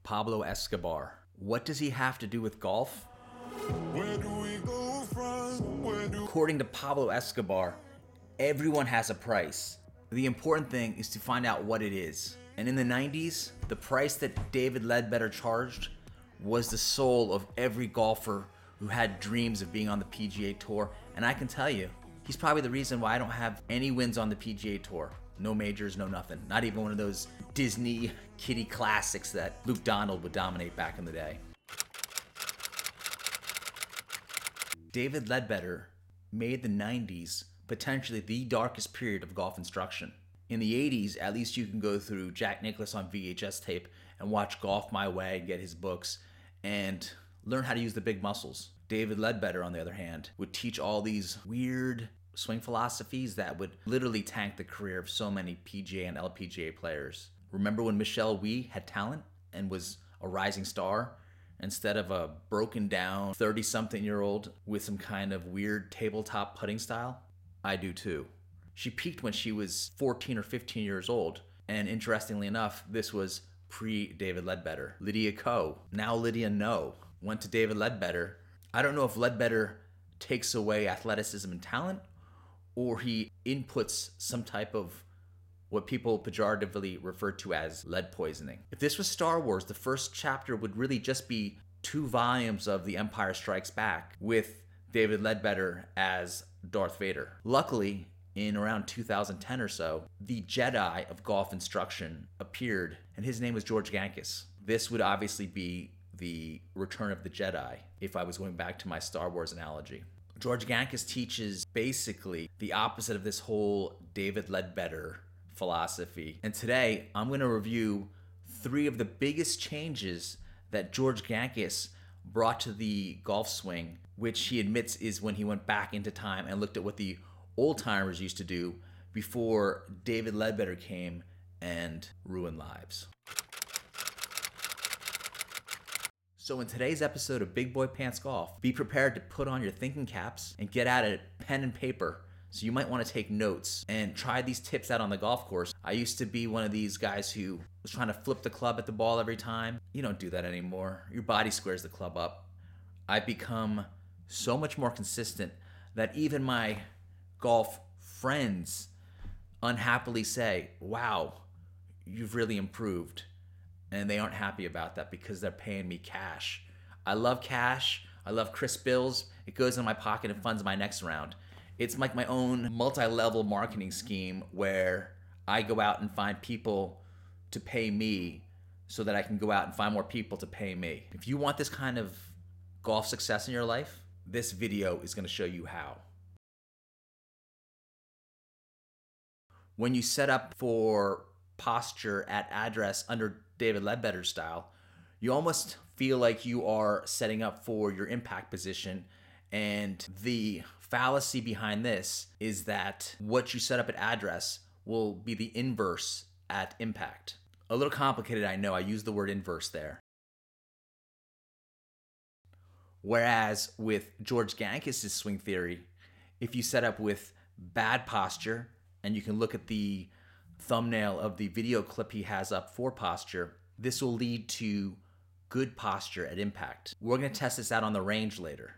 Pablo Escobar. What does he have to do with golf? Where do we go from? According to Pablo Escobar, everyone has a price. The important thing is to find out what it is. And in the 90s, the price that David Leadbetter charged was the soul of every golfer who had dreams of being on the PGA Tour. And I can tell you, he's probably the reason why I don't have any wins on the PGA Tour. No majors, no nothing. Not even one of those Disney kiddie classics that Luke Donald would dominate back in the day. David Leadbetter made the 90s potentially the darkest period of golf instruction. In the 80s, at least you can go through Jack Nicklaus on VHS tape and watch Golf My Way, get his books, and learn how to use the big muscles. David Leadbetter, on the other hand, would teach all these weird swing philosophies that would literally tank the career of so many PGA and LPGA players. Remember when Michelle Wie had talent and was a rising star instead of a broken down 30-something-year-old with some kind of weird tabletop putting style? I do too. She peaked when she was 14 or 15 years old, and interestingly enough, this was pre-David Leadbetter. Lydia Ko, now Lydia No, went to David Leadbetter. I don't know if Leadbetter takes away athleticism and talent, or he inputs some type of what people pejoratively refer to as lead poisoning. If this was Star Wars, the first chapter would really just be 2 volumes of The Empire Strikes Back with David Leadbetter as Darth Vader. Luckily, in around 2010 or so, the Jedi of golf instruction appeared, and his name was George Gankas. This would obviously be the Return of the Jedi, if I was going back to my Star Wars analogy. George Gankas teaches basically the opposite of this whole David Leadbetter philosophy. And today, I'm going to review 3 of the biggest changes that George Gankas brought to the golf swing, which he admits is when he went back into time and looked at what the old-timers used to do before David Leadbetter came and ruined lives. So in today's episode of Big Boy Pants Golf, be prepared to put on your thinking caps and get out a pen and paper. So you might want to take notes and try these tips out on the golf course. I used to be one of these guys who was trying to flip the club at the ball every time. You don't do that anymore. Your body squares the club up. I've become so much more consistent that even my golf friends unhappily say, wow, you've really improved. And they aren't happy about that because they're paying me cash. I love cash. I love crisp bills. It goes in my pocket and funds my next round. It's like my own multi-level marketing scheme where I go out and find people to pay me so that I can go out and find more people to pay me. If you want this kind of golf success in your life, this video is going to show you how. When you set up for posture at Addres under David Leadbetter's style, you almost feel like you are setting up for your impact position. And the fallacy behind this is that what you set up at Addres will be the inverse at impact. A little complicated, I know. I use the word inverse there. Whereas with George Gankas' swing theory, if you set up with bad posture, and you can look at the thumbnail of the video clip he has up for posture, this will lead to good posture at impact. We're going to test this out on the range later.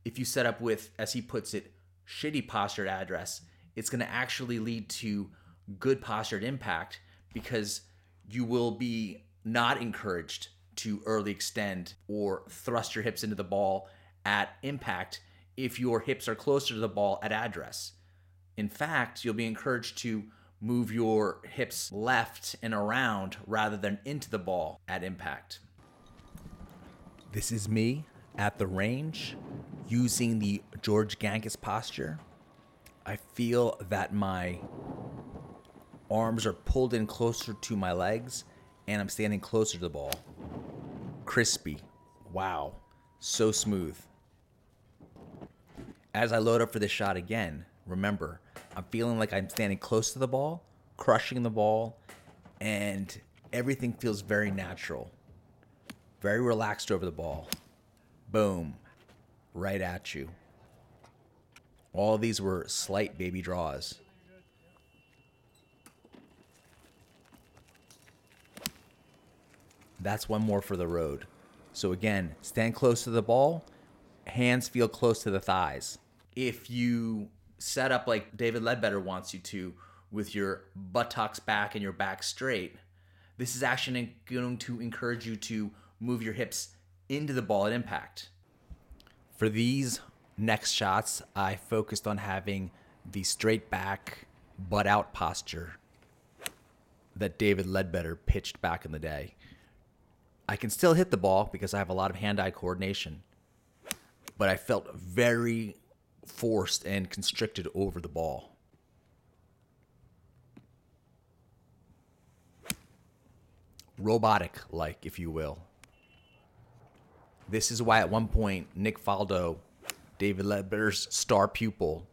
If you set up with, as he puts it, shitty posture at Addres, it's going to actually lead to good posture at impact because you will be not encouraged to early extend or thrust your hips into the ball at impact if your hips are closer to the ball at Addres. In fact, you'll be encouraged to move your hips left and around rather than into the ball at impact. This is me at the range using the George Gankas posture. I feel that my arms are pulled in closer to my legs and I'm standing closer to the ball. Crispy. Wow. So smooth. As I load up for this shot again, remember, I'm feeling like I'm standing close to the ball, crushing the ball, and everything feels very natural. Very relaxed over the ball. Boom. Right at you. All these were slight baby draws. That's one more for the road. So again, stand close to the ball, hands feel close to the thighs. If you set up like David Leadbetter wants you to, with your buttocks back and your back straight, this is actually going to encourage you to move your hips into the ball at impact. For these next shots, I focused on having the straight back, butt out posture that David Leadbetter pitched back in the day. I can still hit the ball because I have a lot of hand-eye coordination, but I felt very forced and constricted over the ball. Robotic-like, if you will. This is why at one point, Nick Faldo, David Leadbetter's star pupil,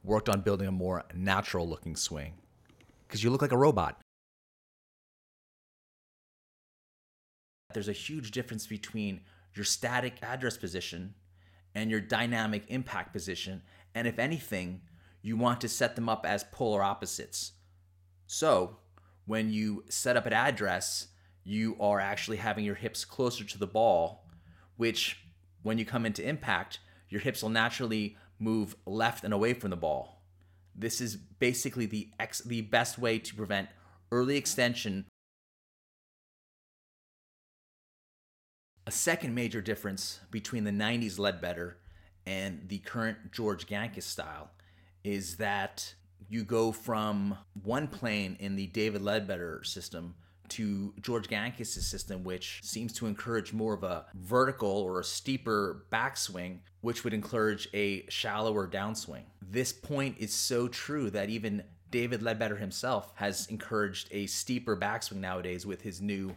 worked on building a more natural-looking swing. Because you look like a robot. There's a huge difference between your static address position and your dynamic impact position, and if anything, you want to set them up as polar opposites. So, when you set up an address, you are actually having your hips closer to the ball, which, when you come into impact, your hips will naturally move left and away from the ball. This is basically the best way to prevent early extension. A second major difference between the 90s Leadbetter and the current George Gankas style is that you go from one plane in the David Leadbetter system to George Gankas' system, which seems to encourage more of a vertical or a steeper backswing, which would encourage a shallower downswing. This point is so true that even David Leadbetter himself has encouraged a steeper backswing nowadays with his new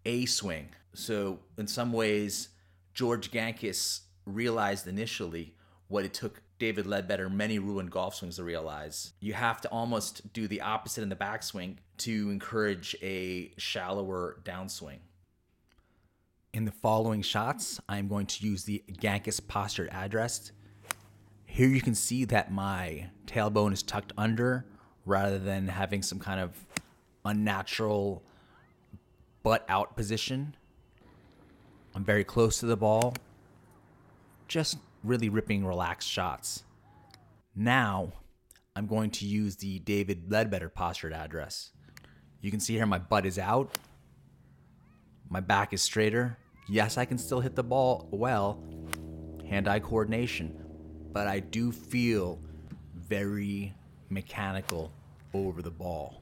A swing. So in some ways, George Gankas realized initially what it took David Leadbetter many ruined golf swings to realize. You have to almost do the opposite in the backswing to encourage a shallower downswing. In the following shots, I'm going to use the Gankas postured address. Here you can see that my tailbone is tucked under rather than having some kind of unnatural butt out position. I'm very close to the ball, just really ripping relaxed shots. Now, I'm going to use the David Leadbetter postured address. You can see here my butt is out, my back is straighter. Yes, I can still hit the ball well, hand-eye coordination, but I do feel very mechanical over the ball.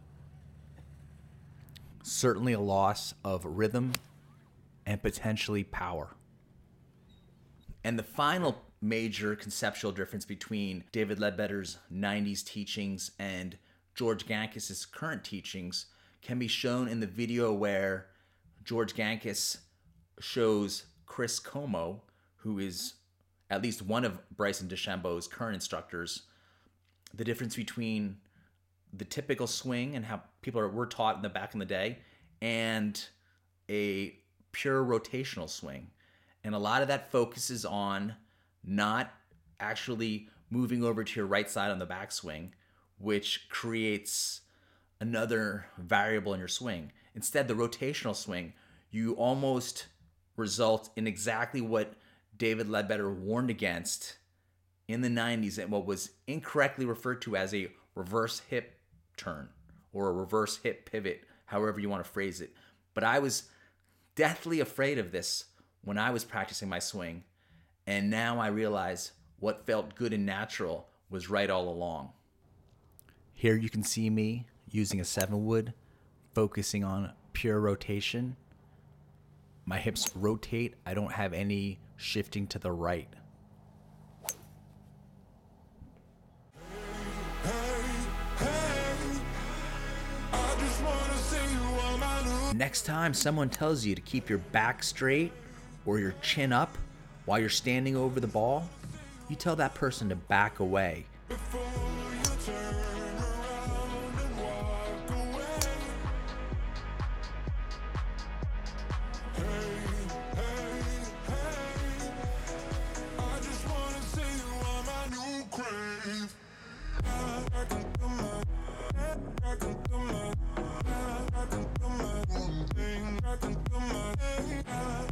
Certainly a loss of rhythm and potentially power. And the final major conceptual difference between David Leadbetter's 90s teachings and George Gankas' current teachings can be shown in the video where George Gankas shows Chris Como, who is at least one of Bryson DeChambeau's current instructors, the difference between the typical swing and how people were taught in the back in the day and a pure rotational swing. And a lot of that focuses on not actually moving over to your right side on the backswing, which creates another variable in your swing. Instead, the rotational swing, you almost result in exactly what David Leadbetter warned against in the 90s and what was incorrectly referred to as a reverse hip turn or a reverse hip pivot, however you want to phrase it. But I was deathly afraid of this when I was practicing my swing, and now I realize what felt good and natural was right all along. Here you can see me using a 7-wood, focusing on pure rotation. My hips rotate. I don't have any shifting to the right. Next time someone tells you to keep your back straight or your chin up while you're standing over the ball, you tell that person to back away